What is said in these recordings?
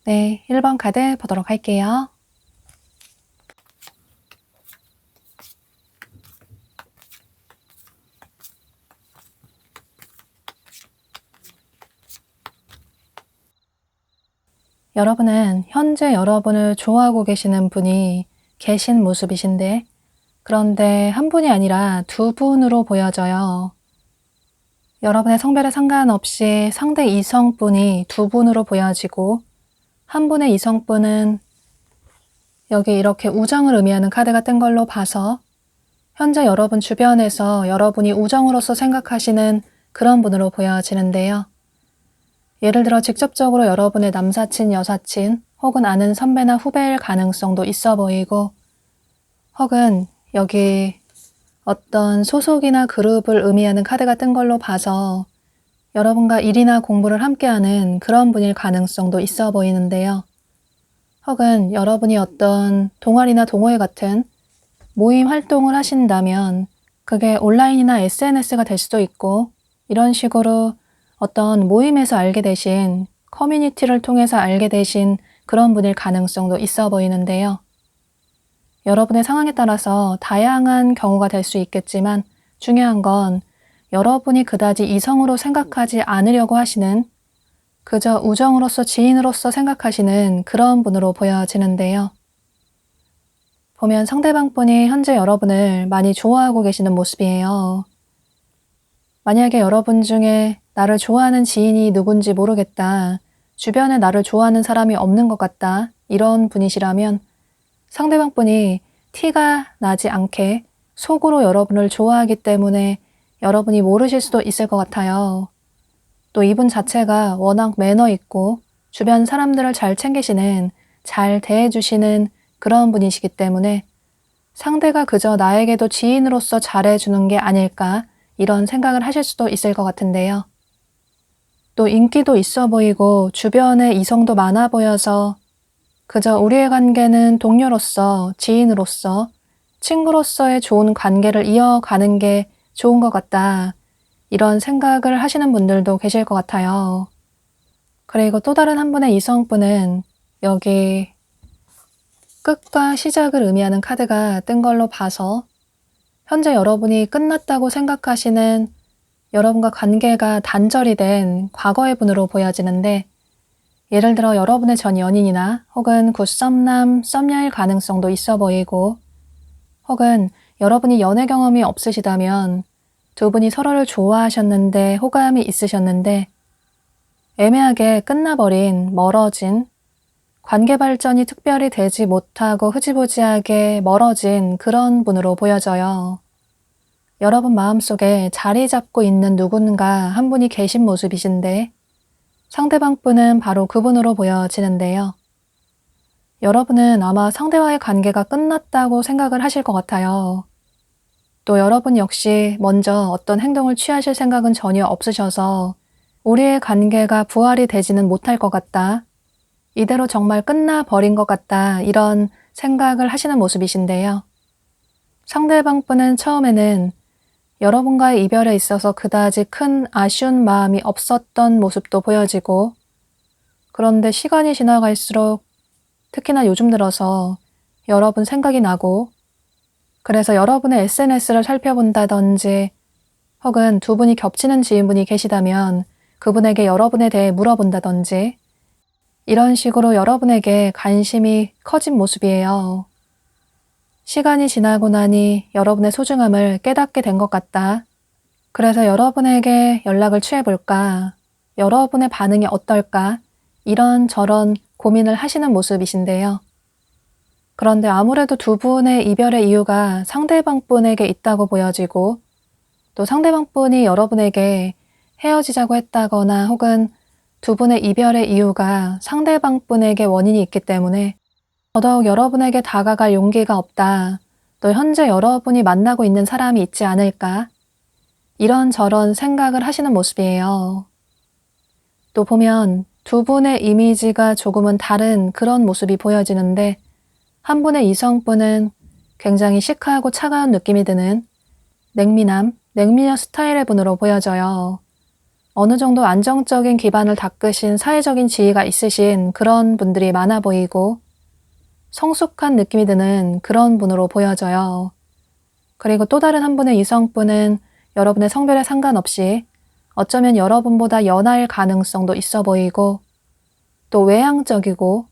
네, 1번 카드 보도록 할게요. 여러분은 현재 여러분을 좋아하고 계시는 분이 계신 모습이신데, 그런데 한 분이 아니라 두 분으로 보여져요. 여러분의 성별에 상관없이 상대 이성분이 두 분으로 보여지고, 한 분의 이성분은 여기 이렇게 우정을 의미하는 카드가 뜬 걸로 봐서 현재 여러분 주변에서 여러분이 우정으로서 생각하시는 그런 분으로 보여지는데요. 예를 들어 직접적으로 여러분의 남사친, 여사친 혹은 아는 선배나 후배일 가능성도 있어 보이고, 혹은 여기 어떤 소속이나 그룹을 의미하는 카드가 뜬 걸로 봐서 여러분과 일이나 공부를 함께하는 그런 분일 가능성도 있어 보이는데요. 혹은 여러분이 어떤 동아리나 동호회 같은 모임 활동을 하신다면 그게 온라인이나 SNS가 될 수도 있고, 이런 식으로 어떤 모임에서 알게 되신, 커뮤니티를 통해서 알게 되신 그런 분일 가능성도 있어 보이는데요. 여러분의 상황에 따라서 다양한 경우가 될 수 있겠지만 중요한 건 여러분이 그다지 이성으로 생각하지 않으려고 하시는, 그저 우정으로서 지인으로서 생각하시는 그런 분으로 보여지는데요. 보면 상대방 분이 현재 여러분을 많이 좋아하고 계시는 모습이에요. 만약에 여러분 중에 나를 좋아하는 지인이 누군지 모르겠다, 주변에 나를 좋아하는 사람이 없는 것 같다, 이런 분이시라면 상대방 분이 티가 나지 않게 속으로 여러분을 좋아하기 때문에 여러분이 모르실 수도 있을 것 같아요. 또 이분 자체가 워낙 매너 있고 주변 사람들을 잘 챙기시는, 잘 대해주시는 그런 분이시기 때문에 상대가 그저 나에게도 지인으로서 잘해주는 게 아닐까, 이런 생각을 하실 수도 있을 것 같은데요. 또 인기도 있어 보이고 주변에 이성도 많아 보여서 그저 우리의 관계는 동료로서, 지인으로서, 친구로서의 좋은 관계를 이어가는 게 좋은 것 같다. 이런 생각을 하시는 분들도 계실 것 같아요. 그리고 또 다른 한 분의 이성분은 여기 끝과 시작을 의미하는 카드가 뜬 걸로 봐서 현재 여러분이 끝났다고 생각하시는 여러분과 관계가 단절이 된 과거의 분으로 보여지는데, 예를 들어 여러분의 전 연인이나 혹은 굿썸남, 썸녀일 가능성도 있어 보이고, 혹은 여러분이 연애 경험이 없으시다면 두 분이 서로를 좋아하셨는데 호감이 있으셨는데 애매하게 끝나버린, 멀어진, 관계 발전이 특별히 되지 못하고 흐지부지하게 멀어진 그런 분으로 보여져요. 여러분 마음속에 자리 잡고 있는 누군가 한 분이 계신 모습이신데 상대방 분은 바로 그분으로 보여지는데요. 여러분은 아마 상대와의 관계가 끝났다고 생각을 하실 것 같아요. 또 여러분 역시 먼저 어떤 행동을 취하실 생각은 전혀 없으셔서 우리의 관계가 부활이 되지는 못할 것 같다. 이대로 정말 끝나버린 것 같다. 이런 생각을 하시는 모습이신데요. 상대방 분은 처음에는 여러분과의 이별에 있어서 그다지 큰 아쉬운 마음이 없었던 모습도 보여지고, 그런데 시간이 지나갈수록 특히나 요즘 들어서 여러분 생각이 나고, 그래서 여러분의 SNS를 살펴본다든지 혹은 두 분이 겹치는 지인분이 계시다면 그분에게 여러분에 대해 물어본다든지 이런 식으로 여러분에게 관심이 커진 모습이에요. 시간이 지나고 나니 여러분의 소중함을 깨닫게 된 것 같다. 그래서 여러분에게 연락을 취해볼까? 여러분의 반응이 어떨까? 이런저런 고민을 하시는 모습이신데요. 그런데 아무래도 두 분의 이별의 이유가 상대방 분에게 있다고 보여지고, 또 상대방 분이 여러분에게 헤어지자고 했다거나 혹은 두 분의 이별의 이유가 상대방 분에게 원인이 있기 때문에 더더욱 여러분에게 다가갈 용기가 없다. 또 현재 여러분이 만나고 있는 사람이 있지 않을까? 이런저런 생각을 하시는 모습이에요. 또 보면 두 분의 이미지가 조금은 다른 그런 모습이 보여지는데, 한 분의 이성분은 굉장히 시크하고 차가운 느낌이 드는 냉미남, 냉미녀 스타일의 분으로 보여져요. 어느 정도 안정적인 기반을 닦으신 사회적인 지위가 있으신 그런 분들이 많아 보이고 성숙한 느낌이 드는 그런 분으로 보여져요. 그리고 또 다른 한 분의 이성분은 여러분의 성별에 상관없이 어쩌면 여러분보다 연하일 가능성도 있어 보이고, 또 외향적이고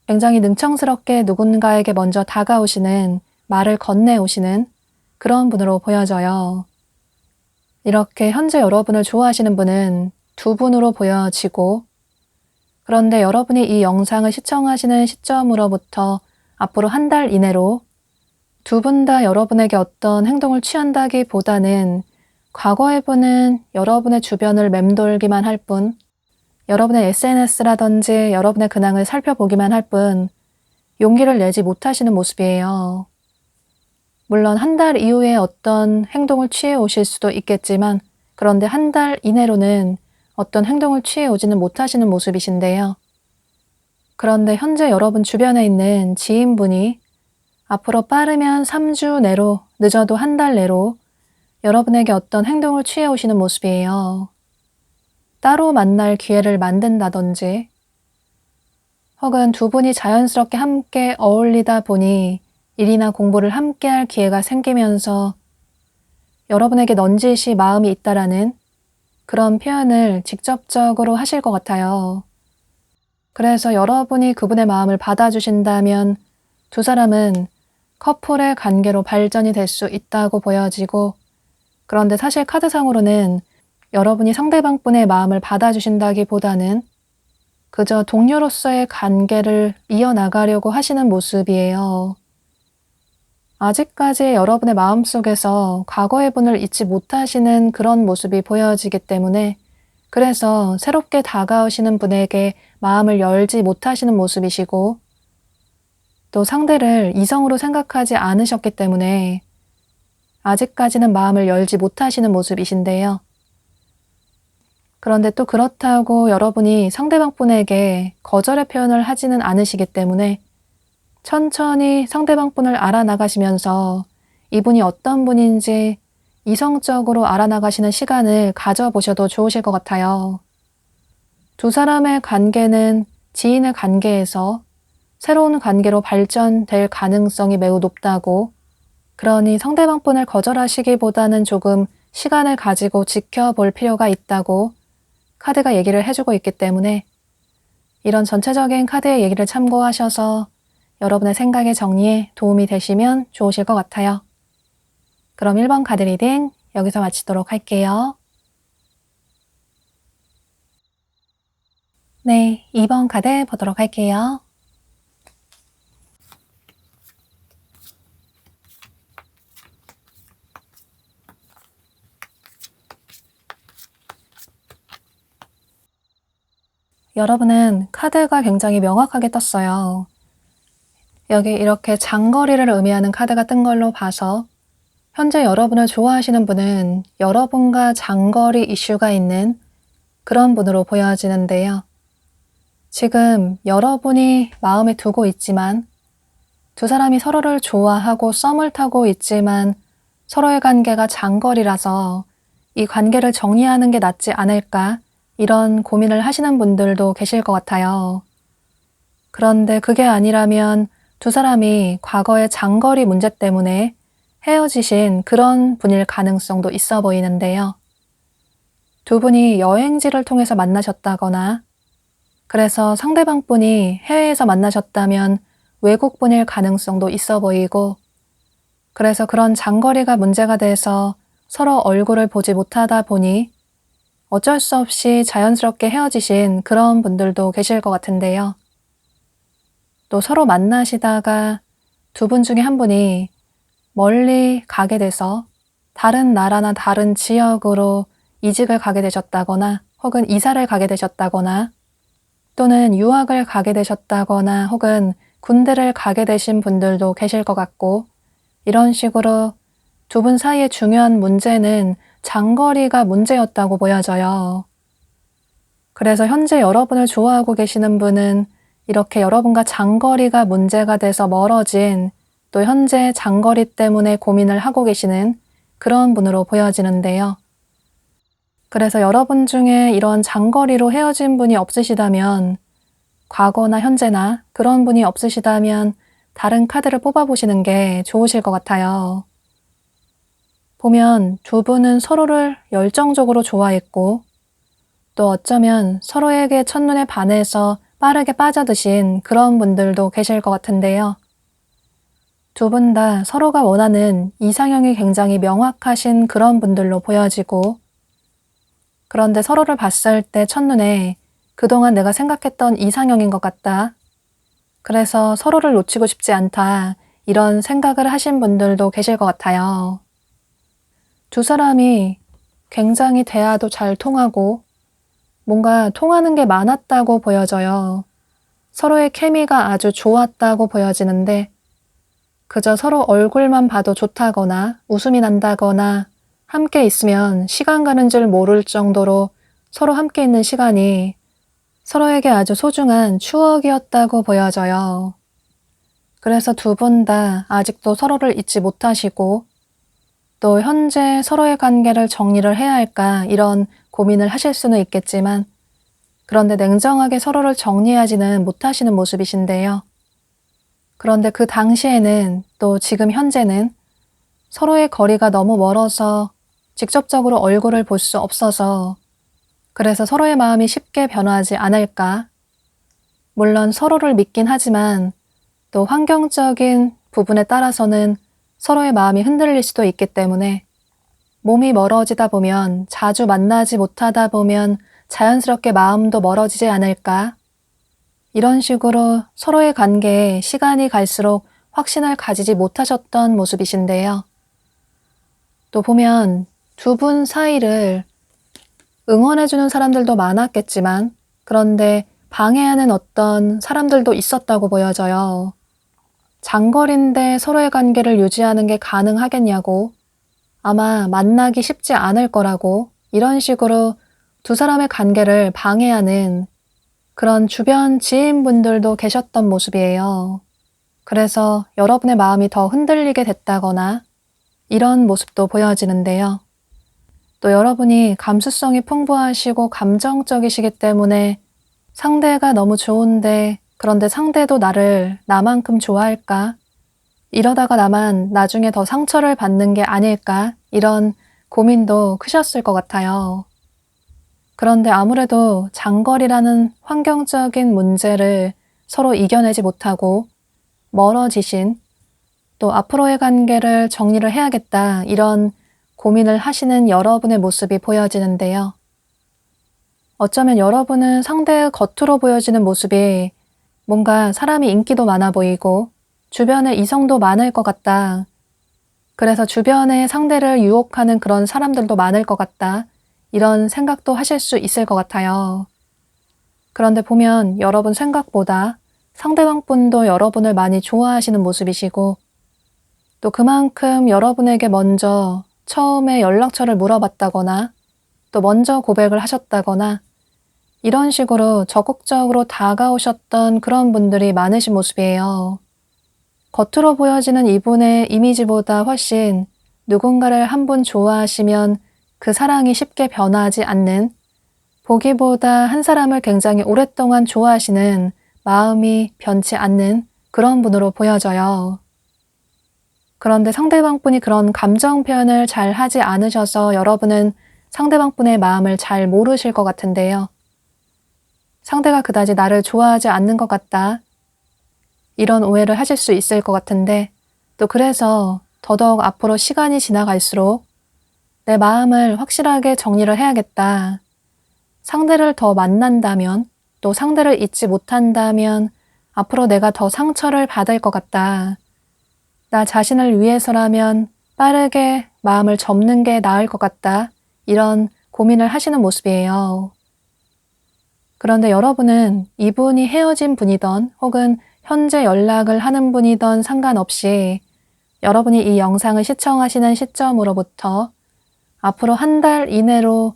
굉장히 능청스럽게 누군가에게 먼저 다가오시는, 말을 건네오시는 그런 분으로 보여져요. 이렇게 현재 여러분을 좋아하시는 분은 두 분으로 보여지고, 그런데 여러분이 이 영상을 시청하시는 시점으로부터 앞으로 한 달 이내로 두 분 다 여러분에게 어떤 행동을 취한다기보다는 과거의 분은 여러분의 주변을 맴돌기만 할 뿐, 여러분의 SNS라든지 여러분의 근황을 살펴보기만 할 뿐 용기를 내지 못하시는 모습이에요. 물론 한 달 이후에 어떤 행동을 취해 오실 수도 있겠지만, 그런데 한 달 이내로는 어떤 행동을 취해 오지는 못하시는 모습이신데요. 그런데 현재 여러분 주변에 있는 지인분이 앞으로 빠르면 3주 내로, 늦어도 한 달 내로 여러분에게 어떤 행동을 취해 오시는 모습이에요. 따로 만날 기회를 만든다든지, 혹은 두 분이 자연스럽게 함께 어울리다 보니 일이나 공부를 함께 할 기회가 생기면서 여러분에게 넌지시 마음이 있다라는 그런 표현을 직접적으로 하실 것 같아요. 그래서 여러분이 그분의 마음을 받아주신다면 두 사람은 커플의 관계로 발전이 될 수 있다고 보여지고, 그런데 사실 카드상으로는 여러분이 상대방 분의 마음을 받아주신다기보다는 그저 동료로서의 관계를 이어나가려고 하시는 모습이에요. 아직까지 여러분의 마음속에서 과거의 분을 잊지 못하시는 그런 모습이 보여지기 때문에, 그래서 새롭게 다가오시는 분에게 마음을 열지 못하시는 모습이시고, 또 상대를 이성으로 생각하지 않으셨기 때문에 아직까지는 마음을 열지 못하시는 모습이신데요. 그런데 또 그렇다고 여러분이 상대방 분에게 거절의 표현을 하지는 않으시기 때문에 천천히 상대방 분을 알아나가시면서 이분이 어떤 분인지 이성적으로 알아나가시는 시간을 가져보셔도 좋으실 것 같아요. 두 사람의 관계는 지인의 관계에서 새로운 관계로 발전될 가능성이 매우 높다고, 그러니 상대방 분을 거절하시기보다는 조금 시간을 가지고 지켜볼 필요가 있다고 카드가 얘기를 해주고 있기 때문에 이런 전체적인 카드의 얘기를 참고하셔서 여러분의 생각의 정리에 도움이 되시면 좋으실 것 같아요. 그럼 1번 카드 리딩 여기서 마치도록 할게요. 네, 2번 카드 보도록 할게요. 여러분은 카드가 굉장히 명확하게 떴어요. 여기 이렇게 장거리를 의미하는 카드가 뜬 걸로 봐서 현재 여러분을 좋아하시는 분은 여러분과 장거리 이슈가 있는 그런 분으로 보여지는데요. 지금 여러분이 마음에 두고 있지만 두 사람이 서로를 좋아하고 썸을 타고 있지만 서로의 관계가 장거리라서 이 관계를 정리하는 게 낫지 않을까 이런 고민을 하시는 분들도 계실 것 같아요. 그런데 그게 아니라면 두 사람이 과거의 장거리 문제 때문에 헤어지신 그런 분일 가능성도 있어 보이는데요. 두 분이 여행지를 통해서 만나셨다거나 그래서 상대방 분이 해외에서 만나셨다면 외국 분일 가능성도 있어 보이고, 그래서 그런 장거리가 문제가 돼서 서로 얼굴을 보지 못하다 보니 어쩔 수 없이 자연스럽게 헤어지신 그런 분들도 계실 것 같은데요. 또 서로 만나시다가 두 분 중에 한 분이 멀리 가게 돼서 다른 나라나 다른 지역으로 이직을 가게 되셨다거나 혹은 이사를 가게 되셨다거나 또는 유학을 가게 되셨다거나 혹은 군대를 가게 되신 분들도 계실 것 같고, 이런 식으로 두 분 사이의 중요한 문제는 장거리가 문제였다고 보여져요. 그래서 현재 여러분을 좋아하고 계시는 분은 이렇게 여러분과 장거리가 문제가 돼서 멀어진, 또 현재 장거리 때문에 고민을 하고 계시는 그런 분으로 보여지는데요. 그래서 여러분 중에 이런 장거리로 헤어진 분이 없으시다면, 과거나 현재나 그런 분이 없으시다면 다른 카드를 뽑아보시는 게 좋으실 것 같아요. 보면 두 분은 서로를 열정적으로 좋아했고, 또 어쩌면 서로에게 첫눈에 반해서 빠르게 빠져드신 그런 분들도 계실 것 같은데요. 두 분 다 서로가 원하는 이상형이 굉장히 명확하신 그런 분들로 보여지고, 그런데 서로를 봤을 때 첫눈에 그동안 내가 생각했던 이상형인 것 같다, 그래서 서로를 놓치고 싶지 않다, 이런 생각을 하신 분들도 계실 것 같아요. 두 사람이 굉장히 대화도 잘 통하고 뭔가 통하는 게 많았다고 보여져요. 서로의 케미가 아주 좋았다고 보여지는데 그저 서로 얼굴만 봐도 좋다거나 웃음이 난다거나 함께 있으면 시간 가는 줄 모를 정도로 서로 함께 있는 시간이 서로에게 아주 소중한 추억이었다고 보여져요. 그래서 두 분 다 아직도 서로를 잊지 못하시고 또 현재 서로의 관계를 정리를 해야 할까 이런 고민을 하실 수는 있겠지만 그런데 냉정하게 서로를 정리하지는 못하시는 모습이신데요. 그런데 그 당시에는 또 지금 현재는 서로의 거리가 너무 멀어서 직접적으로 얼굴을 볼 수 없어서 그래서 서로의 마음이 쉽게 변하지 않을까. 물론 서로를 믿긴 하지만 또 환경적인 부분에 따라서는 서로의 마음이 흔들릴 수도 있기 때문에 몸이 멀어지다 보면 자주 만나지 못하다 보면 자연스럽게 마음도 멀어지지 않을까? 이런 식으로 서로의 관계에 시간이 갈수록 확신을 가지지 못하셨던 모습이신데요. 또 보면 두 분 사이를 응원해주는 사람들도 많았겠지만 그런데 방해하는 어떤 사람들도 있었다고 보여져요. 장거리인데 서로의 관계를 유지하는 게 가능하겠냐고, 아마 만나기 쉽지 않을 거라고, 이런 식으로 두 사람의 관계를 방해하는 그런 주변 지인분들도 계셨던 모습이에요. 그래서 여러분의 마음이 더 흔들리게 됐다거나 이런 모습도 보여지는데요. 또 여러분이 감수성이 풍부하시고 감정적이시기 때문에 상대가 너무 좋은데 그런데 상대도 나를 나만큼 좋아할까? 이러다가 나만 나중에 더 상처를 받는 게 아닐까? 이런 고민도 크셨을 것 같아요. 그런데 아무래도 장거리라는 환경적인 문제를 서로 이겨내지 못하고 멀어지신, 또 앞으로의 관계를 정리를 해야겠다 이런 고민을 하시는 여러분의 모습이 보여지는데요. 어쩌면 여러분은 상대의 겉으로 보여지는 모습이 뭔가 사람이 인기도 많아 보이고 주변에 이성도 많을 것 같다. 그래서 주변에 상대를 유혹하는 그런 사람들도 많을 것 같다. 이런 생각도 하실 수 있을 것 같아요. 그런데 보면 여러분 생각보다 상대방 분도 여러분을 많이 좋아하시는 모습이시고 또 그만큼 여러분에게 먼저 처음에 연락처를 물어봤다거나 또 먼저 고백을 하셨다거나 이런 식으로 적극적으로 다가오셨던 그런 분들이 많으신 모습이에요. 겉으로 보여지는 이분의 이미지보다 훨씬 누군가를 한 분 좋아하시면 그 사랑이 쉽게 변하지 않는, 보기보다 한 사람을 굉장히 오랫동안 좋아하시는 마음이 변치 않는 그런 분으로 보여져요. 그런데 상대방 분이 그런 감정 표현을 잘 하지 않으셔서 여러분은 상대방 분의 마음을 잘 모르실 것 같은데요. 상대가 그다지 나를 좋아하지 않는 것 같다. 이런 오해를 하실 수 있을 것 같은데 또 그래서 더더욱 앞으로 시간이 지나갈수록 내 마음을 확실하게 정리를 해야겠다. 상대를 더 만난다면 또 상대를 잊지 못한다면 앞으로 내가 더 상처를 받을 것 같다. 나 자신을 위해서라면 빠르게 마음을 접는 게 나을 것 같다. 이런 고민을 하시는 모습이에요. 그런데 여러분은 이분이 헤어진 분이던 혹은 현재 연락을 하는 분이던 상관없이 여러분이 이 영상을 시청하시는 시점으로부터 앞으로 한 달 이내로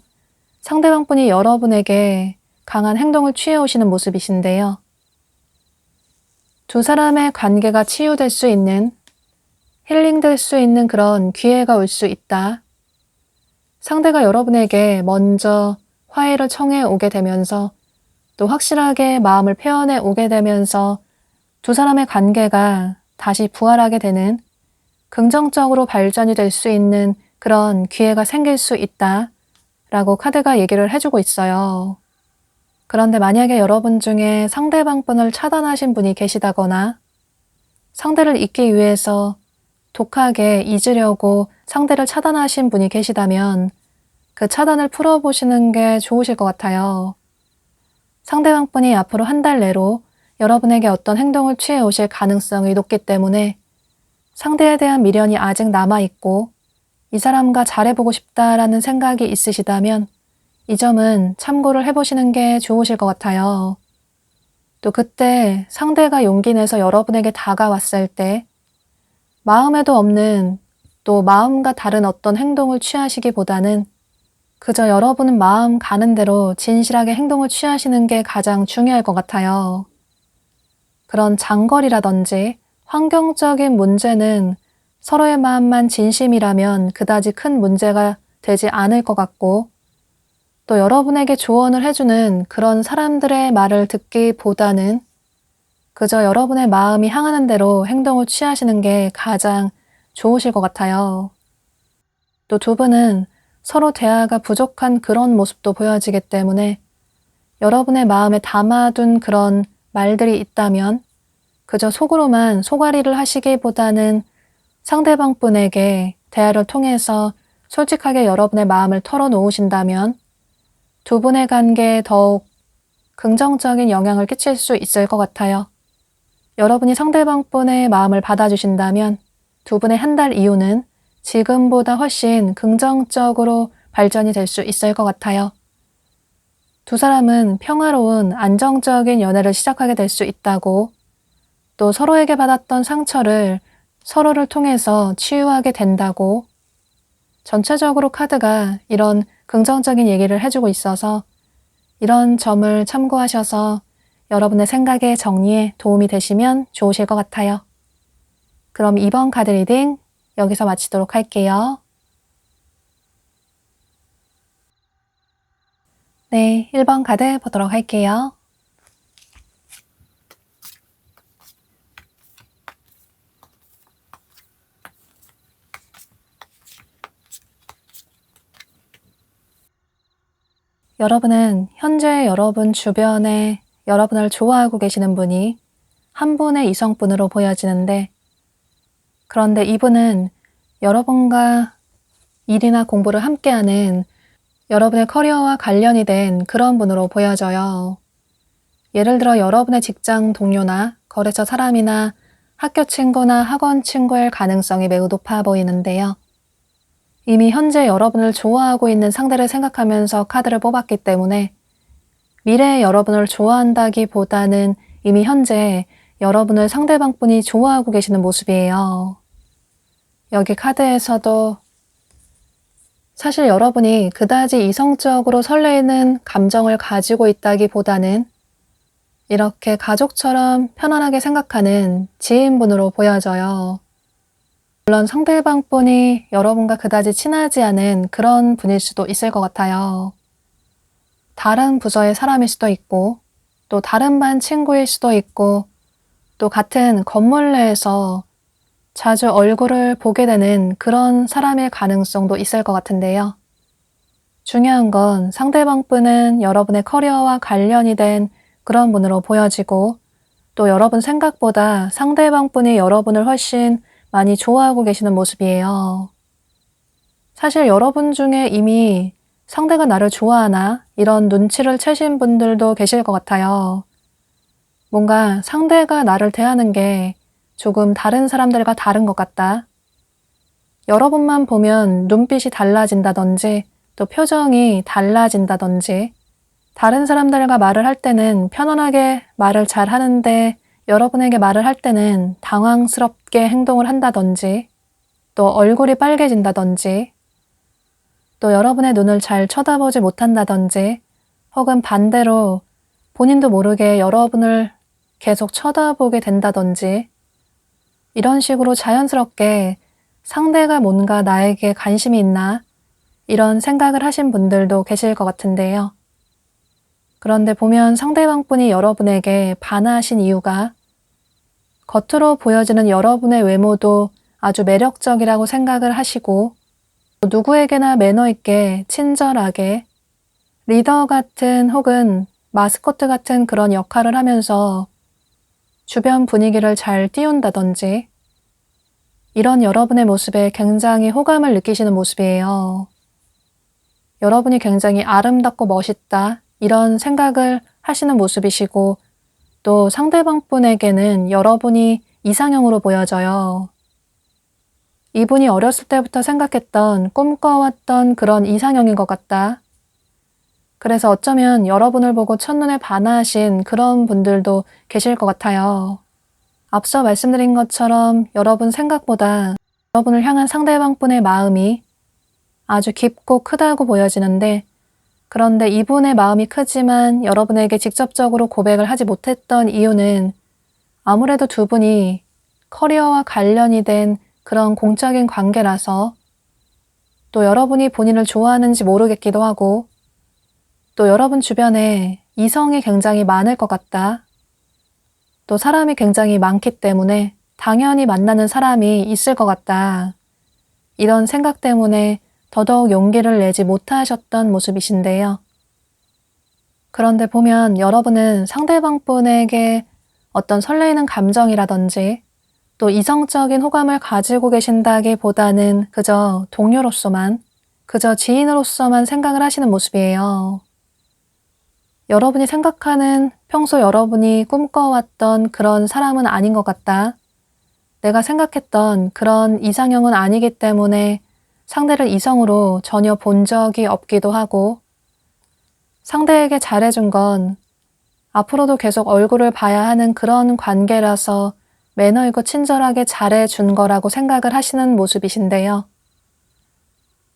상대방 분이 여러분에게 강한 행동을 취해 오시는 모습이신데요. 두 사람의 관계가 치유될 수 있는, 힐링될 수 있는 그런 기회가 올 수 있다. 상대가 여러분에게 먼저 화해를 청해 오게 되면서 또 확실하게 마음을 표현해 오게 되면서 두 사람의 관계가 다시 부활하게 되는, 긍정적으로 발전이 될 수 있는 그런 기회가 생길 수 있다 라고 카드가 얘기를 해주고 있어요. 그런데 만약에 여러분 중에 상대방 분을 차단하신 분이 계시다거나 상대를 잊기 위해서 독하게 잊으려고 상대를 차단하신 분이 계시다면 그 차단을 풀어보시는 게 좋으실 것 같아요. 상대방 분이 앞으로 한 달 내로 여러분에게 어떤 행동을 취해 오실 가능성이 높기 때문에 상대에 대한 미련이 아직 남아있고 이 사람과 잘해보고 싶다라는 생각이 있으시다면 이 점은 참고를 해보시는 게 좋으실 것 같아요. 또 그때 상대가 용기 내서 여러분에게 다가왔을 때 마음에도 없는, 또 마음과 다른 어떤 행동을 취하시기보다는 그저 여러분은 마음 가는 대로 진실하게 행동을 취하시는 게 가장 중요할 것 같아요. 그런 장거리라든지 환경적인 문제는 서로의 마음만 진심이라면 그다지 큰 문제가 되지 않을 것 같고 또 여러분에게 조언을 해주는 그런 사람들의 말을 듣기보다는 그저 여러분의 마음이 향하는 대로 행동을 취하시는 게 가장 좋으실 것 같아요. 또 두 분은 서로 대화가 부족한 그런 모습도 보여지기 때문에 여러분의 마음에 담아둔 그런 말들이 있다면 그저 속으로만 속앓이를 하시기보다는 상대방 분에게 대화를 통해서 솔직하게 여러분의 마음을 털어놓으신다면 두 분의 관계에 더욱 긍정적인 영향을 끼칠 수 있을 것 같아요. 여러분이 상대방 분의 마음을 받아주신다면 두 분의 한 달 이후는 지금보다 훨씬 긍정적으로 발전이 될 수 있을 것 같아요. 두 사람은 평화로운 안정적인 연애를 시작하게 될 수 있다고, 또 서로에게 받았던 상처를 서로를 통해서 치유하게 된다고, 전체적으로 카드가 이런 긍정적인 얘기를 해주고 있어서 이런 점을 참고하셔서 여러분의 생각의 정리에 도움이 되시면 좋으실 것 같아요. 그럼 2번 카드 리딩 여기서 마치도록 할게요. 네, 1번 카드 보도록 할게요. 여러분은 현재 여러분 주변에 여러분을 좋아하고 계시는 분이 한 분의 이성분으로 보여지는데, 그런데 이분은 여러분과 일이나 공부를 함께하는 여러분의 커리어와 관련이 된 그런 분으로 보여져요. 예를 들어 여러분의 직장 동료나 거래처 사람이나 학교 친구나 학원 친구일 가능성이 매우 높아 보이는데요. 이미 현재 여러분을 좋아하고 있는 상대를 생각하면서 카드를 뽑았기 때문에 미래의 여러분을 좋아한다기보다는 이미 현재 여러분을 상대방분이 좋아하고 계시는 모습이에요. 여기 카드에서도 사실 여러분이 그다지 이성적으로 설레이는 감정을 가지고 있다기보다는 이렇게 가족처럼 편안하게 생각하는 지인분으로 보여져요. 물론 상대방분이 여러분과 그다지 친하지 않은 그런 분일 수도 있을 것 같아요. 다른 부서의 사람일 수도 있고, 또 다른 반 친구일 수도 있고, 또 같은 건물 내에서 자주 얼굴을 보게 되는 그런 사람일 가능성도 있을 것 같은데요. 중요한 건 상대방분은 여러분의 커리어와 관련이 된 그런 분으로 보여지고, 또 여러분 생각보다 상대방분이 여러분을 훨씬 많이 좋아하고 계시는 모습이에요. 사실 여러분 중에 이미 상대가 나를 좋아하나 이런 눈치를 채신 분들도 계실 것 같아요. 뭔가 상대가 나를 대하는 게 조금 다른 사람들과 다른 것 같다. 여러분만 보면 눈빛이 달라진다든지 또 표정이 달라진다든지, 다른 사람들과 말을 할 때는 편안하게 말을 잘 하는데 여러분에게 말을 할 때는 당황스럽게 행동을 한다든지, 또 얼굴이 빨개진다든지, 또 여러분의 눈을 잘 쳐다보지 못한다든지, 혹은 반대로 본인도 모르게 여러분을 계속 쳐다보게 된다든지, 이런 식으로 자연스럽게 상대가 뭔가 나에게 관심이 있나 이런 생각을 하신 분들도 계실 것 같은데요. 그런데 보면 상대방분이 여러분에게 반하신 이유가 겉으로 보여지는 여러분의 외모도 아주 매력적이라고 생각을 하시고, 누구에게나 매너 있게 친절하게 리더 같은 혹은 마스코트 같은 그런 역할을 하면서 주변 분위기를 잘 띄운다든지, 이런 여러분의 모습에 굉장히 호감을 느끼시는 모습이에요. 여러분이 굉장히 아름답고 멋있다 이런 생각을 하시는 모습이시고, 또 상대방 분에게는 여러분이 이상형으로 보여져요. 이분이 어렸을 때부터 생각했던 꿈꿔왔던 그런 이상형인 것 같다. 그래서 어쩌면 여러분을 보고 첫눈에 반하신 그런 분들도 계실 것 같아요. 앞서 말씀드린 것처럼 여러분 생각보다 여러분을 향한 상대방 분의 마음이 아주 깊고 크다고 보여지는데, 그런데 이분의 마음이 크지만 여러분에게 직접적으로 고백을 하지 못했던 이유는 아무래도 두 분이 커리어와 관련이 된 그런 공적인 관계라서, 또 여러분이 본인을 좋아하는지 모르겠기도 하고, 또 여러분 주변에 이성이 굉장히 많을 것 같다. 또 사람이 굉장히 많기 때문에 당연히 만나는 사람이 있을 것 같다. 이런 생각 때문에 더더욱 용기를 내지 못하셨던 모습이신데요. 그런데 보면 여러분은 상대방 분에게 어떤 설레이는 감정이라든지 또 이성적인 호감을 가지고 계신다기보다는 그저 동료로서만, 그저 지인으로서만 생각을 하시는 모습이에요. 여러분이 생각하는 평소 여러분이 꿈꿔왔던 그런 사람은 아닌 것 같다. 내가 생각했던 그런 이상형은 아니기 때문에 상대를 이성으로 전혀 본 적이 없기도 하고, 상대에게 잘해준 건 앞으로도 계속 얼굴을 봐야 하는 그런 관계라서 매너 있고 친절하게 잘해준 거라고 생각을 하시는 모습이신데요.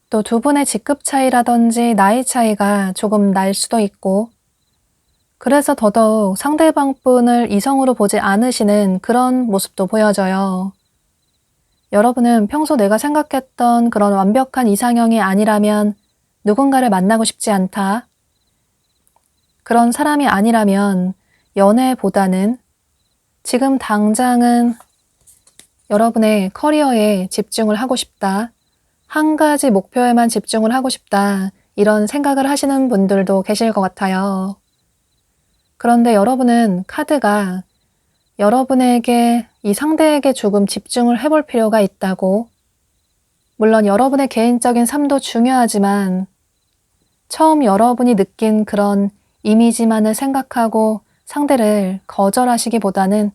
또 두 분의 직급 차이라든지 나이 차이가 조금 날 수도 있고, 그래서 더더욱 상대방 분을 이성으로 보지 않으시는 그런 모습도 보여져요. 여러분은 평소 내가 생각했던 그런 완벽한 이상형이 아니라면 누군가를 만나고 싶지 않다. 그런 사람이 아니라면 연애보다는 지금 당장은 여러분의 커리어에 집중을 하고 싶다. 한 가지 목표에만 집중을 하고 싶다. 이런 생각을 하시는 분들도 계실 것 같아요. 그런데 여러분은 카드가 여러분에게 이 상대에게 조금 집중을 해볼 필요가 있다고, 물론 여러분의 개인적인 삶도 중요하지만 처음 여러분이 느낀 그런 이미지만을 생각하고 상대를 거절하시기보다는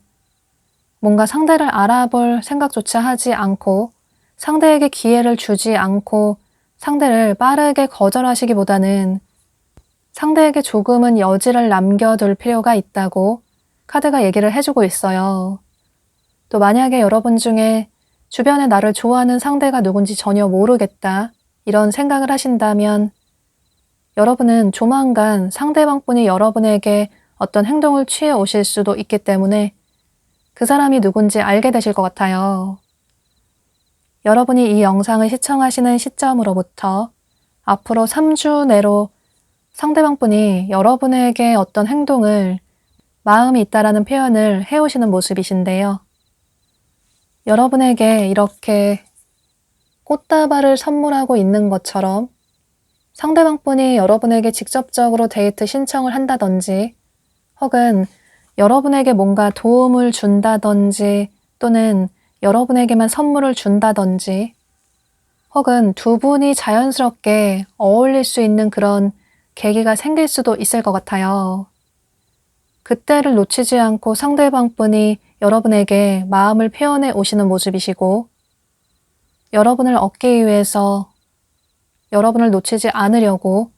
뭔가 상대를 알아볼 생각조차 하지 않고 상대에게 기회를 주지 않고 상대를 빠르게 거절하시기보다는 상대에게 조금은 여지를 남겨둘 필요가 있다고 카드가 얘기를 해주고 있어요. 또 만약에 여러분 중에 주변에 나를 좋아하는 상대가 누군지 전혀 모르겠다 이런 생각을 하신다면 여러분은 조만간 상대방 분이 여러분에게 어떤 행동을 취해 오실 수도 있기 때문에 그 사람이 누군지 알게 되실 것 같아요. 여러분이 이 영상을 시청하시는 시점으로부터 앞으로 3주 내로 상대방 분이 여러분에게 어떤 행동을 마음이 있다라는 표현을 해오시는 모습이신데요. 여러분에게 이렇게 꽃다발을 선물하고 있는 것처럼 상대방 분이 여러분에게 직접적으로 데이트 신청을 한다든지 혹은 여러분에게 뭔가 도움을 준다든지 또는 여러분에게만 선물을 준다든지 혹은 두 분이 자연스럽게 어울릴 수 있는 그런 계기가 생길 수도 있을 것 같아요. 그때를 놓치지 않고 상대방 분이 여러분에게 마음을 표현해 오시는 모습이시고 여러분을 얻기 위해서 여러분을 놓치지 않으려고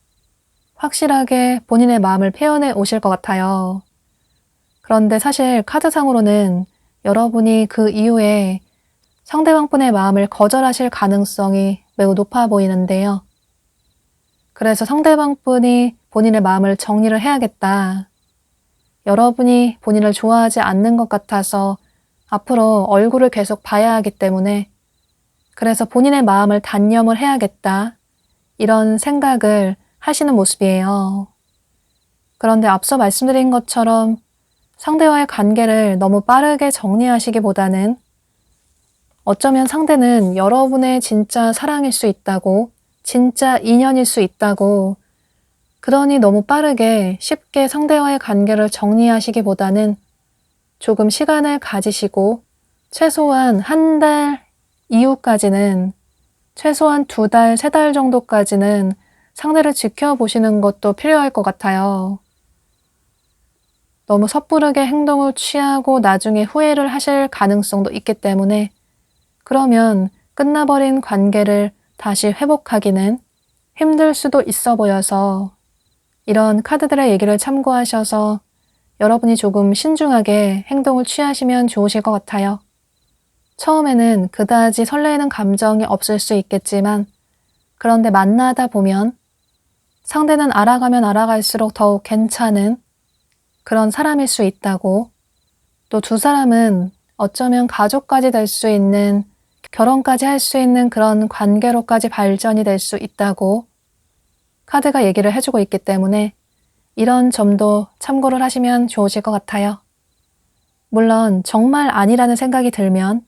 확실하게 본인의 마음을 표현해 오실 것 같아요. 그런데 사실 카드상으로는 여러분이 그 이후에 상대방 분의 마음을 거절하실 가능성이 매우 높아 보이는데요. 그래서 상대방 분이 본인의 마음을 정리를 해야겠다. 여러분이 본인을 좋아하지 않는 것 같아서 앞으로 얼굴을 계속 봐야 하기 때문에 그래서 본인의 마음을 단념을 해야겠다. 이런 생각을 하시는 모습이에요. 그런데 앞서 말씀드린 것처럼 상대와의 관계를 너무 빠르게 정리하시기보다는 어쩌면 상대는 여러분의 진짜 사랑일 수 있다고, 진짜 인연일 수 있다고, 그러니 너무 빠르게 쉽게 상대와의 관계를 정리하시기보다는 조금 시간을 가지시고 최소한 한 달 이후까지는 최소한 2달, 3달 정도까지는 상대를 지켜보시는 것도 필요할 것 같아요. 너무 섣부르게 행동을 취하고 나중에 후회를 하실 가능성도 있기 때문에 그러면 끝나버린 관계를 다시 회복하기는 힘들 수도 있어 보여서 이런 카드들의 얘기를 참고하셔서 여러분이 조금 신중하게 행동을 취하시면 좋으실 것 같아요. 처음에는 그다지 설레는 감정이 없을 수 있겠지만 그런데 만나다 보면 상대는 알아가면 알아갈수록 더욱 괜찮은 그런 사람일 수 있다고, 또 두 사람은 어쩌면 가족까지 될 수 있는, 결혼까지 할 수 있는 그런 관계로까지 발전이 될 수 있다고 카드가 얘기를 해주고 있기 때문에 이런 점도 참고를 하시면 좋으실 것 같아요. 물론 정말 아니라는 생각이 들면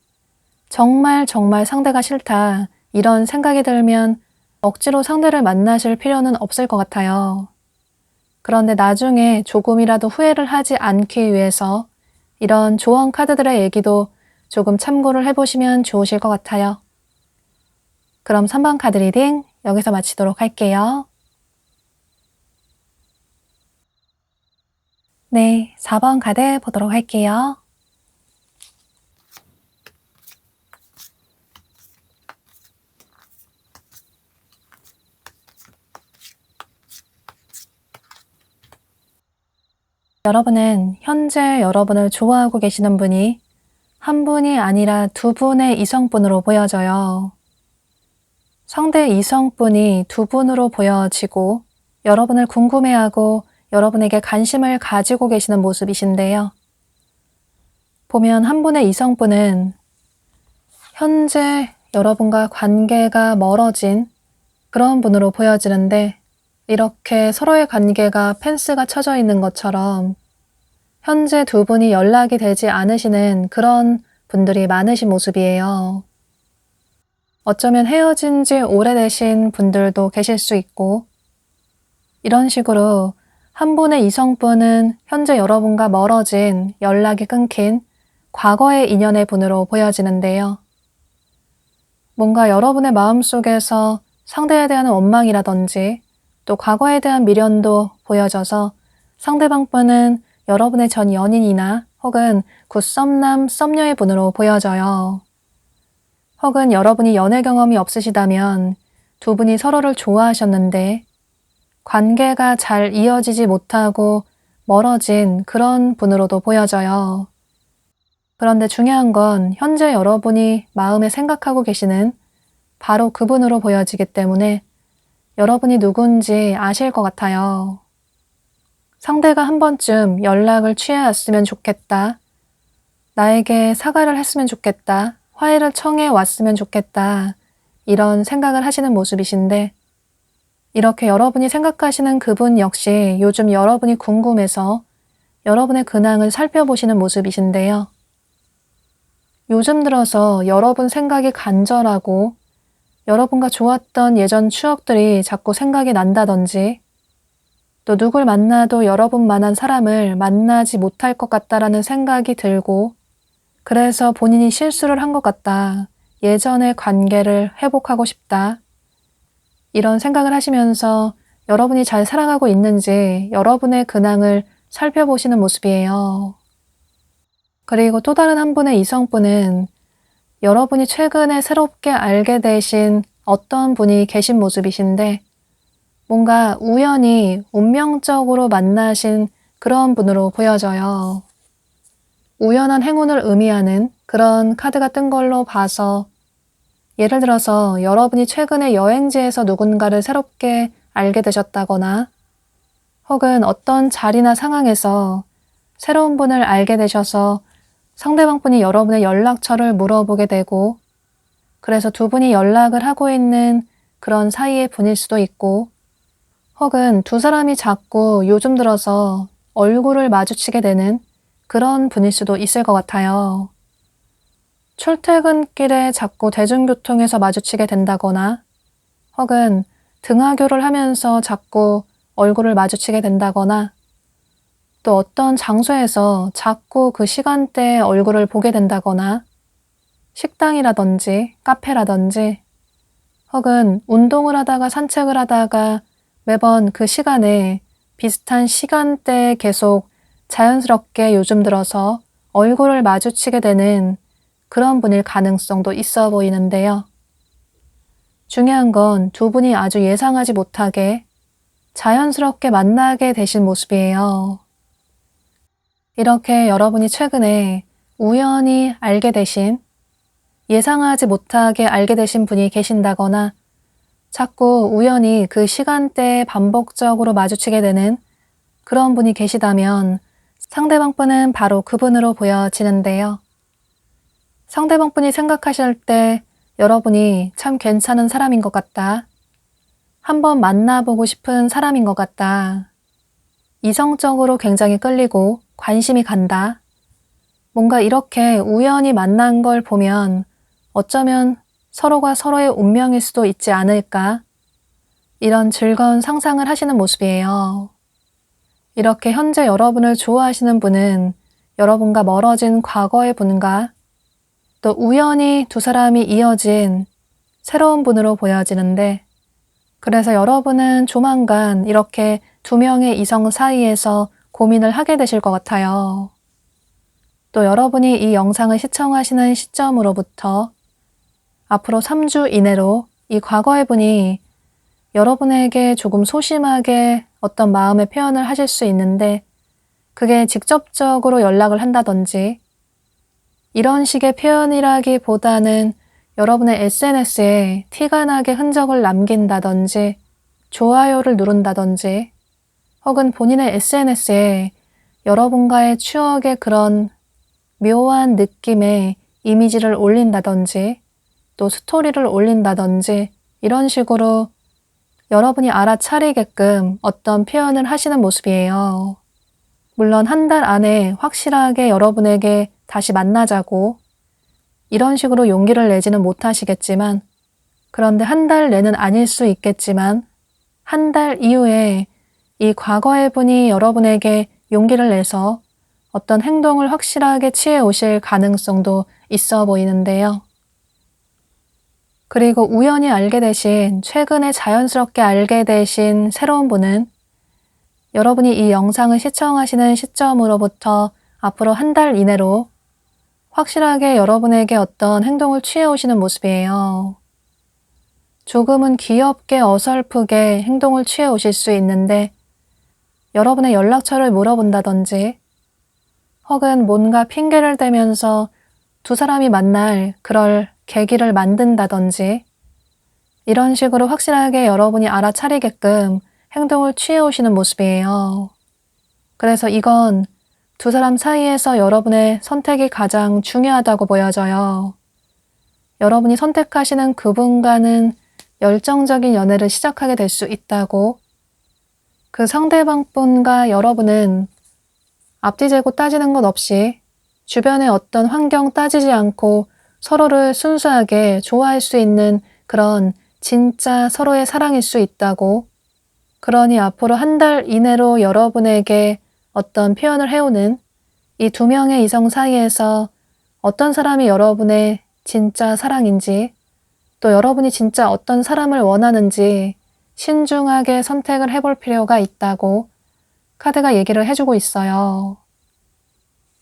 정말 상대가 싫다 이런 생각이 들면 억지로 상대를 만나실 필요는 없을 것 같아요. 그런데 나중에 조금이라도 후회를 하지 않기 위해서 이런 조언 카드들의 얘기도 조금 참고를 해보시면 좋으실 것 같아요. 그럼 3번 카드 리딩 여기서 마치도록 할게요. 네, 4번 카드 보도록 할게요. 여러분은 현재 여러분을 좋아하고 계시는 분이 한 분이 아니라 두 분의 이성분으로 보여져요. 상대 이성분이 두 분으로 보여지고 여러분을 궁금해하고 여러분에게 관심을 가지고 계시는 모습이신데요. 보면 한 분의 이성분은 현재 여러분과 관계가 멀어진 그런 분으로 보여지는데, 이렇게 서로의 관계가 펜스가 쳐져 있는 것처럼 현재 두 분이 연락이 되지 않으시는 그런 분들이 많으신 모습이에요. 어쩌면 헤어진 지 오래되신 분들도 계실 수 있고, 이런 식으로 한 분의 이성분은 현재 여러분과 멀어진, 연락이 끊긴 과거의 인연의 분으로 보여지는데요. 뭔가 여러분의 마음속에서 상대에 대한 원망이라든지 또 과거에 대한 미련도 보여져서 상대방 분은 여러분의 전 연인이나 혹은 굿썸남, 썸녀의 분으로 보여져요. 혹은 여러분이 연애 경험이 없으시다면 두 분이 서로를 좋아하셨는데 관계가 잘 이어지지 못하고 멀어진 그런 분으로도 보여져요. 그런데 중요한 건 현재 여러분이 마음에 생각하고 계시는 바로 그분으로 보여지기 때문에 여러분이 누군지 아실 것 같아요. 상대가 한 번쯤 연락을 취해왔으면 좋겠다. 나에게 사과를 했으면 좋겠다. 화해를 청해 왔으면 좋겠다. 이런 생각을 하시는 모습이신데, 이렇게 여러분이 생각하시는 그분 역시 요즘 여러분이 궁금해서 여러분의 근황을 살펴보시는 모습이신데요. 요즘 들어서 여러분 생각이 간절하고 여러분과 좋았던 예전 추억들이 자꾸 생각이 난다든지, 또 누굴 만나도 여러분만한 사람을 만나지 못할 것 같다라는 생각이 들고, 그래서 본인이 실수를 한 것 같다. 예전의 관계를 회복하고 싶다. 이런 생각을 하시면서 여러분이 잘 살아가고 있는지 여러분의 근황을 살펴보시는 모습이에요. 그리고 또 다른 한 분의 이성분은 여러분이 최근에 새롭게 알게 되신 어떤 분이 계신 모습이신데, 뭔가 우연히 운명적으로 만나신 그런 분으로 보여져요. 우연한 행운을 의미하는 그런 카드가 뜬 걸로 봐서, 예를 들어서 여러분이 최근에 여행지에서 누군가를 새롭게 알게 되셨다거나 혹은 어떤 자리나 상황에서 새로운 분을 알게 되셔서 상대방 분이 여러분의 연락처를 물어보게 되고, 그래서 두 분이 연락을 하고 있는 그런 사이의 분일 수도 있고, 혹은 두 사람이 자꾸 요즘 들어서 얼굴을 마주치게 되는 그런 분일 수도 있을 것 같아요. 출퇴근길에 자꾸 대중교통에서 마주치게 된다거나, 혹은 등하교를 하면서 자꾸 얼굴을 마주치게 된다거나, 또 어떤 장소에서 자꾸 그 시간대에 얼굴을 보게 된다거나, 식당이라든지 카페라든지, 혹은 운동을 하다가 산책을 하다가 매번 그 시간에 비슷한 시간대에 계속 자연스럽게 요즘 들어서 얼굴을 마주치게 되는 그런 분일 가능성도 있어 보이는데요. 중요한 건 두 분이 아주 예상하지 못하게 자연스럽게 만나게 되신 모습이에요. 이렇게 여러분이 최근에 우연히 알게 되신, 예상하지 못하게 알게 되신 분이 계신다거나 자꾸 우연히 그 시간대에 반복적으로 마주치게 되는 그런 분이 계시다면 상대방 분은 바로 그분으로 보여지는데요. 상대방 분이 생각하실 때 여러분이 참 괜찮은 사람인 것 같다. 한번 만나보고 싶은 사람인 것 같다. 이성적으로 굉장히 끌리고 관심이 간다. 뭔가 이렇게 우연히 만난 걸 보면 어쩌면 서로가 서로의 운명일 수도 있지 않을까? 이런 즐거운 상상을 하시는 모습이에요. 이렇게 현재 여러분을 좋아하시는 분은 여러분과 멀어진 과거의 분과 또 우연히 두 사람이 이어진 새로운 분으로 보여지는데, 그래서 여러분은 조만간 이렇게 두 명의 이성 사이에서 고민을 하게 되실 것 같아요. 또 여러분이 이 영상을 시청하시는 시점으로부터 앞으로 3주 이내로 이 과거의 분이 여러분에게 조금 소심하게 어떤 마음의 표현을 하실 수 있는데, 그게 직접적으로 연락을 한다든지 이런 식의 표현이라기보다는 여러분의 SNS에 티가 나게 흔적을 남긴다든지 좋아요를 누른다든지 혹은 본인의 SNS에 여러분과의 추억의 그런 묘한 느낌의 이미지를 올린다든지 또 스토리를 올린다든지 이런 식으로 여러분이 알아차리게끔 어떤 표현을 하시는 모습이에요. 물론 한 달 안에 확실하게 여러분에게 다시 만나자고 이런 식으로 용기를 내지는 못하시겠지만 그런데 한 달 내는 아닐 수 있겠지만 한 달 이후에 이 과거의 분이 여러분에게 용기를 내서 어떤 행동을 확실하게 취해 오실 가능성도 있어 보이는데요. 그리고 우연히 알게 되신, 최근에 자연스럽게 알게 되신 새로운 분은 여러분이 이 영상을 시청하시는 시점으로부터 앞으로 한 달 이내로 확실하게 여러분에게 어떤 행동을 취해 오시는 모습이에요. 조금은 귀엽게 어설프게 행동을 취해 오실 수 있는데 여러분의 연락처를 물어본다든지 혹은 뭔가 핑계를 대면서 두 사람이 만날 그럴 계기를 만든다든지 이런 식으로 확실하게 여러분이 알아차리게끔 행동을 취해 오시는 모습이에요. 그래서 이건 두 사람 사이에서 여러분의 선택이 가장 중요하다고 보여져요. 여러분이 선택하시는 그분과는 열정적인 연애를 시작하게 될 수 있다고, 그 상대방 분과 여러분은 앞뒤 재고 따지는 것 없이 주변의 어떤 환경 따지지 않고 서로를 순수하게 좋아할 수 있는 그런 진짜 서로의 사랑일 수 있다고, 그러니 앞으로 한 달 이내로 여러분에게 어떤 표현을 해오는 이 두 명의 이성 사이에서 어떤 사람이 여러분의 진짜 사랑인지 또 여러분이 진짜 어떤 사람을 원하는지 신중하게 선택을 해볼 필요가 있다고 카드가 얘기를 해주고 있어요.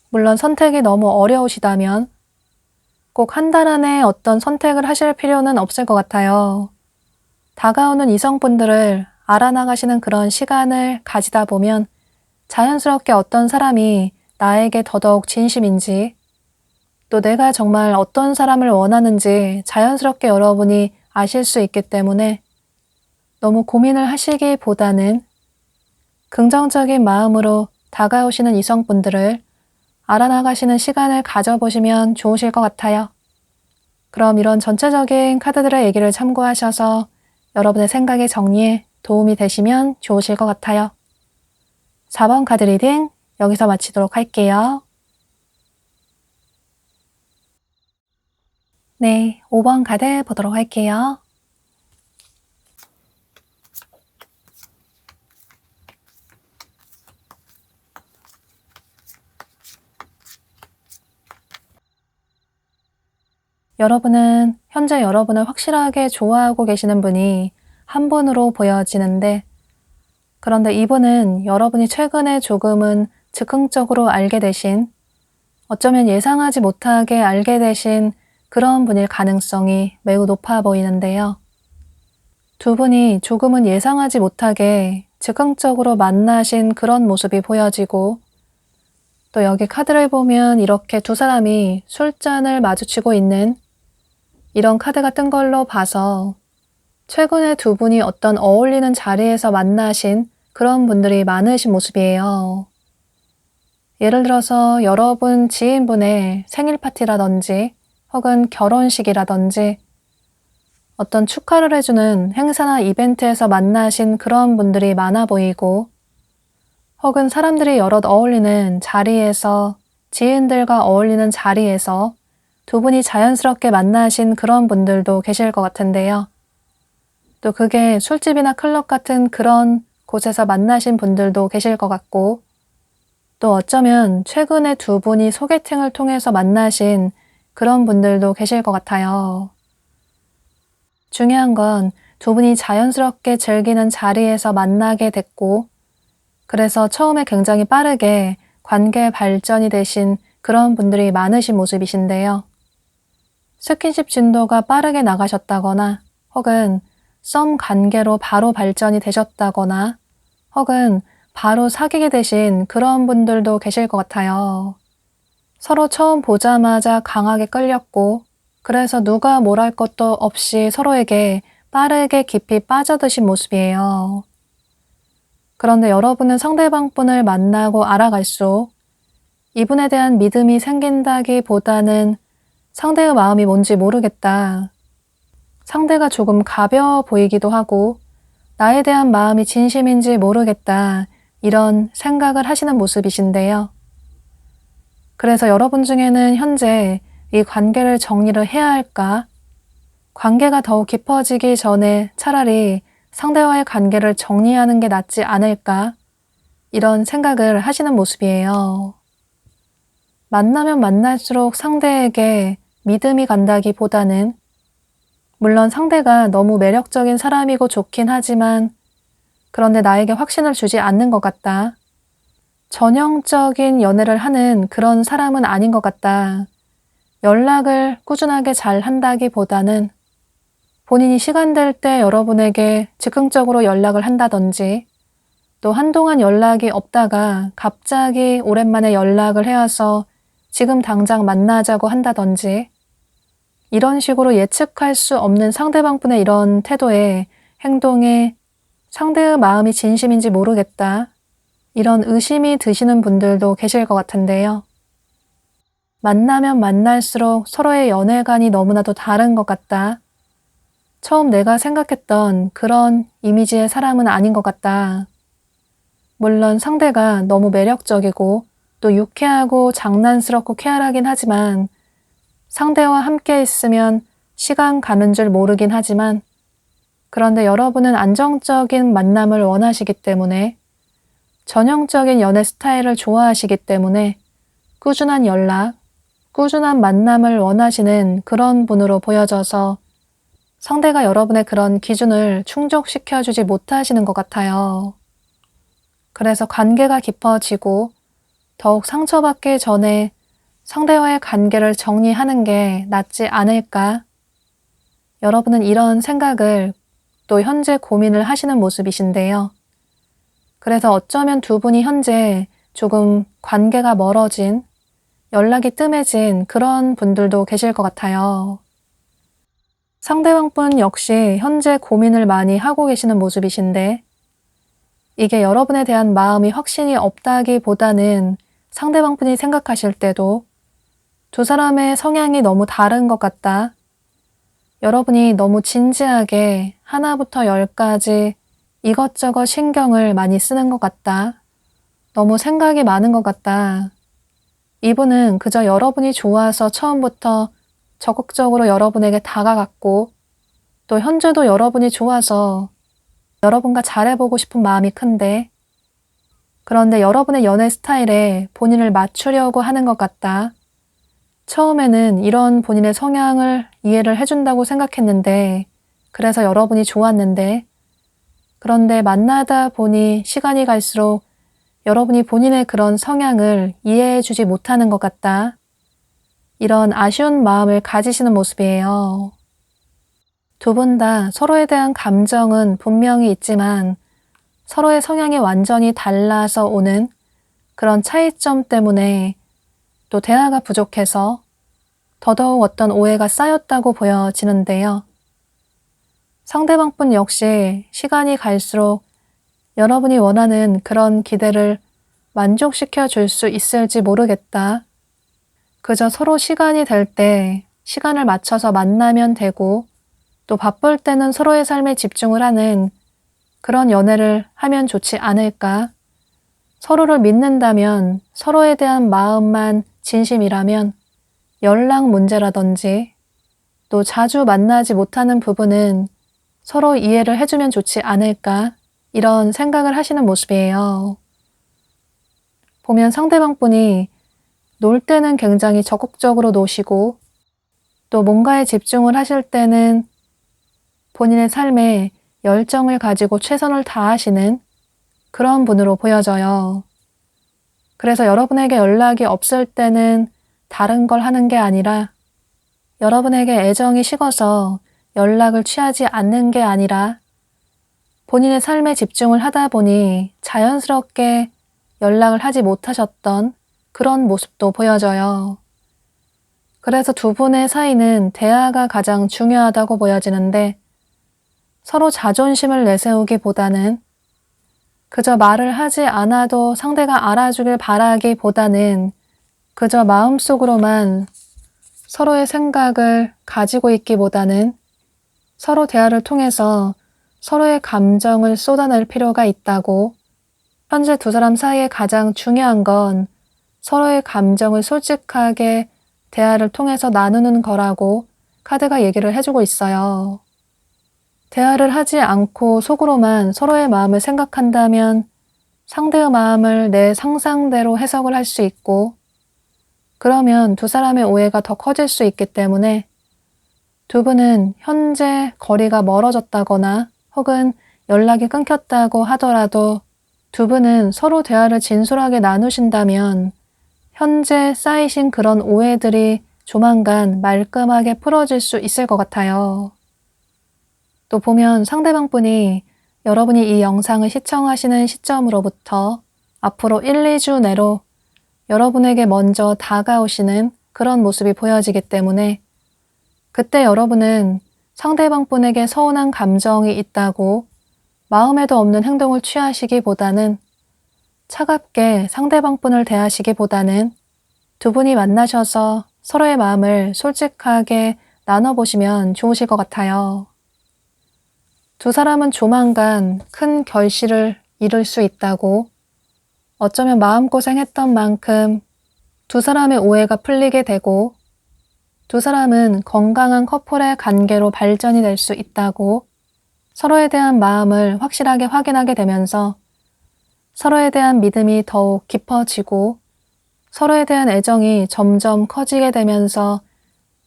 물론 선택이 너무 어려우시다면 꼭 한 달 안에 어떤 선택을 하실 필요는 없을 것 같아요. 다가오는 이성분들을 알아나가시는 그런 시간을 가지다 보면 자연스럽게 어떤 사람이 나에게 더더욱 진심인지 또 내가 정말 어떤 사람을 원하는지 자연스럽게 여러분이 아실 수 있기 때문에 너무 고민을 하시기보다는 긍정적인 마음으로 다가오시는 이성분들을 알아나가시는 시간을 가져보시면 좋으실 것 같아요. 그럼 이런 전체적인 카드들의 얘기를 참고하셔서 여러분의 생각의 정리에 도움이 되시면 좋으실 것 같아요. 4번 카드 리딩 여기서 마치도록 할게요. 네, 5번 카드 보도록 할게요. 여러분은 현재 여러분을 확실하게 좋아하고 계시는 분이 한 분으로 보여지는데, 그런데 이분은 여러분이 최근에 조금은 즉흥적으로 알게 되신, 어쩌면 예상하지 못하게 알게 되신 그런 분일 가능성이 매우 높아 보이는데요. 두 분이 조금은 예상하지 못하게 즉흥적으로 만나신 그런 모습이 보여지고, 또 여기 카드를 보면 이렇게 두 사람이 술잔을 마주치고 있는 이런 카드가 뜬 걸로 봐서 최근에 두 분이 어떤 어울리는 자리에서 만나신 그런 분들이 많으신 모습이에요. 예를 들어서 여러분 지인분의 생일 파티라든지 혹은 결혼식이라든지 어떤 축하를 해주는 행사나 이벤트에서 만나신 그런 분들이 많아 보이고, 혹은 사람들이 여럿 어울리는 자리에서, 지인들과 어울리는 자리에서 두 분이 자연스럽게 만나신 그런 분들도 계실 것 같은데요. 또 그게 술집이나 클럽 같은 그런 곳에서 만나신 분들도 계실 것 같고, 또 어쩌면 최근에 두 분이 소개팅을 통해서 만나신 그런 분들도 계실 것 같아요. 중요한 건 두 분이 자연스럽게 즐기는 자리에서 만나게 됐고, 그래서 처음에 굉장히 빠르게 관계 발전이 되신 그런 분들이 많으신 모습이신데요. 스킨십 진도가 빠르게 나가셨다거나 혹은 썸 관계로 바로 발전이 되셨다거나 혹은 바로 사귀게 되신 그런 분들도 계실 것 같아요. 서로 처음 보자마자 강하게 끌렸고 그래서 누가 뭘 할 것도 없이 서로에게 빠르게 깊이 빠져드신 모습이에요. 그런데 여러분은 상대방 분을 만나고 알아갈수록 이분에 대한 믿음이 생긴다기보다는 상대의 마음이 뭔지 모르겠다. 상대가 조금 가벼워 보이기도 하고 나에 대한 마음이 진심인지 모르겠다. 이런 생각을 하시는 모습이신데요. 그래서 여러분 중에는 현재 이 관계를 정리를 해야 할까? 관계가 더욱 깊어지기 전에 차라리 상대와의 관계를 정리하는 게 낫지 않을까? 이런 생각을 하시는 모습이에요. 만나면 만날수록 상대에게 믿음이 간다기보다는 물론 상대가 너무 매력적인 사람이고 좋긴 하지만 그런데 나에게 확신을 주지 않는 것 같다. 전형적인 연애를 하는 그런 사람은 아닌 것 같다. 연락을 꾸준하게 잘 한다기보다는 본인이 시간 될 때 여러분에게 즉흥적으로 연락을 한다든지 또 한동안 연락이 없다가 갑자기 오랜만에 연락을 해와서 지금 당장 만나자고 한다든지 이런 식으로 예측할 수 없는 상대방분의 이런 태도에 행동에 상대의 마음이 진심인지 모르겠다. 이런 의심이 드시는 분들도 계실 것 같은데요. 만나면 만날수록 서로의 연애관이 너무나도 다른 것 같다. 처음 내가 생각했던 그런 이미지의 사람은 아닌 것 같다. 물론 상대가 너무 매력적이고 또 유쾌하고 장난스럽고 쾌활하긴 하지만 상대와 함께 있으면 시간 가는 줄 모르긴 하지만 그런데 여러분은 안정적인 만남을 원하시기 때문에 전형적인 연애 스타일을 좋아하시기 때문에 꾸준한 연락, 꾸준한 만남을 원하시는 그런 분으로 보여져서 상대가 여러분의 그런 기준을 충족시켜주지 못하시는 것 같아요. 그래서 관계가 깊어지고 더욱 상처받기 전에 상대와의 관계를 정리하는 게 낫지 않을까? 여러분은 이런 생각을 또 현재 고민을 하시는 모습이신데요. 그래서 어쩌면 두 분이 현재 조금 관계가 멀어진, 연락이 뜸해진 그런 분들도 계실 것 같아요. 상대방분 역시 현재 고민을 많이 하고 계시는 모습이신데 이게 여러분에 대한 마음이 확신이 없다기보다는 상대방분이 생각하실 때도 두 사람의 성향이 너무 다른 것 같다. 여러분이 너무 진지하게 하나부터 열까지 이것저것 신경을 많이 쓰는 것 같다. 너무 생각이 많은 것 같다. 이분은 그저 여러분이 좋아서 처음부터 적극적으로 여러분에게 다가갔고 또 현재도 여러분이 좋아서 여러분과 잘해보고 싶은 마음이 큰데 그런데 여러분의 연애 스타일에 본인을 맞추려고 하는 것 같다. 처음에는 이런 본인의 성향을 이해를 해준다고 생각했는데 그래서 여러분이 좋았는데 그런데 만나다 보니 시간이 갈수록 여러분이 본인의 그런 성향을 이해해주지 못하는 것 같다. 이런 아쉬운 마음을 가지시는 모습이에요. 두 분 다 서로에 대한 감정은 분명히 있지만 서로의 성향이 완전히 달라서 오는 그런 차이점 때문에 또 대화가 부족해서 더더욱 어떤 오해가 쌓였다고 보여지는데요. 상대방분 역시 시간이 갈수록 여러분이 원하는 그런 기대를 만족시켜 줄 수 있을지 모르겠다. 그저 서로 시간이 될 때 시간을 맞춰서 만나면 되고 또 바쁠 때는 서로의 삶에 집중을 하는 그런 연애를 하면 좋지 않을까? 서로를 믿는다면 서로에 대한 마음만 진심이라면 연락 문제라든지 또 자주 만나지 못하는 부분은 서로 이해를 해주면 좋지 않을까? 이런 생각을 하시는 모습이에요. 보면 상대방 분이 놀 때는 굉장히 적극적으로 노시고 또 뭔가에 집중을 하실 때는 본인의 삶에 열정을 가지고 최선을 다하시는 그런 분으로 보여져요. 그래서 여러분에게 연락이 없을 때는 다른 걸 하는 게 아니라 여러분에게 애정이 식어서 연락을 취하지 않는 게 아니라 본인의 삶에 집중을 하다 보니 자연스럽게 연락을 하지 못하셨던 그런 모습도 보여져요. 그래서 두 분의 사이는 대화가 가장 중요하다고 보여지는데 서로 자존심을 내세우기보다는 그저 말을 하지 않아도 상대가 알아주길 바라기보다는 그저 마음속으로만 서로의 생각을 가지고 있기보다는 서로 대화를 통해서 서로의 감정을 쏟아낼 필요가 있다고, 현재 두 사람 사이에 가장 중요한 건 서로의 감정을 솔직하게 대화를 통해서 나누는 거라고 카드가 얘기를 해주고 있어요. 대화를 하지 않고 속으로만 서로의 마음을 생각한다면 상대의 마음을 내 상상대로 해석을 할 수 있고, 그러면 두 사람의 오해가 더 커질 수 있기 때문에 두 분은 현재 거리가 멀어졌다거나 혹은 연락이 끊겼다고 하더라도 두 분은 서로 대화를 진솔하게 나누신다면 현재 쌓이신 그런 오해들이 조만간 말끔하게 풀어질 수 있을 것 같아요. 또 보면 상대방 분이 여러분이 이 영상을 시청하시는 시점으로부터 앞으로 1, 2주 내로 여러분에게 먼저 다가오시는 그런 모습이 보여지기 때문에 그때 여러분은 상대방 분에게 서운한 감정이 있다고 마음에도 없는 행동을 취하시기보다는 차갑게 상대방 분을 대하시기보다는 두 분이 만나셔서 서로의 마음을 솔직하게 나눠보시면 좋으실 것 같아요. 두 사람은 조만간 큰 결실을 이룰 수 있다고, 어쩌면 마음고생했던 만큼 두 사람의 오해가 풀리게 되고 두 사람은 건강한 커플의 관계로 발전이 될 수 있다고, 서로에 대한 마음을 확실하게 확인하게 되면서 서로에 대한 믿음이 더욱 깊어지고 서로에 대한 애정이 점점 커지게 되면서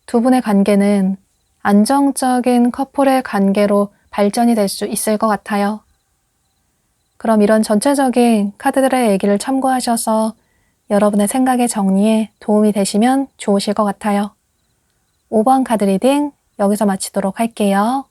두 분의 관계는 안정적인 커플의 관계로 발전이 될 수 있을 것 같아요. 그럼 이런 전체적인 카드들의 얘기를 참고하셔서 여러분의 생각의 정리에 도움이 되시면 좋으실 것 같아요. 5번 카드 리딩 여기서 마치도록 할게요.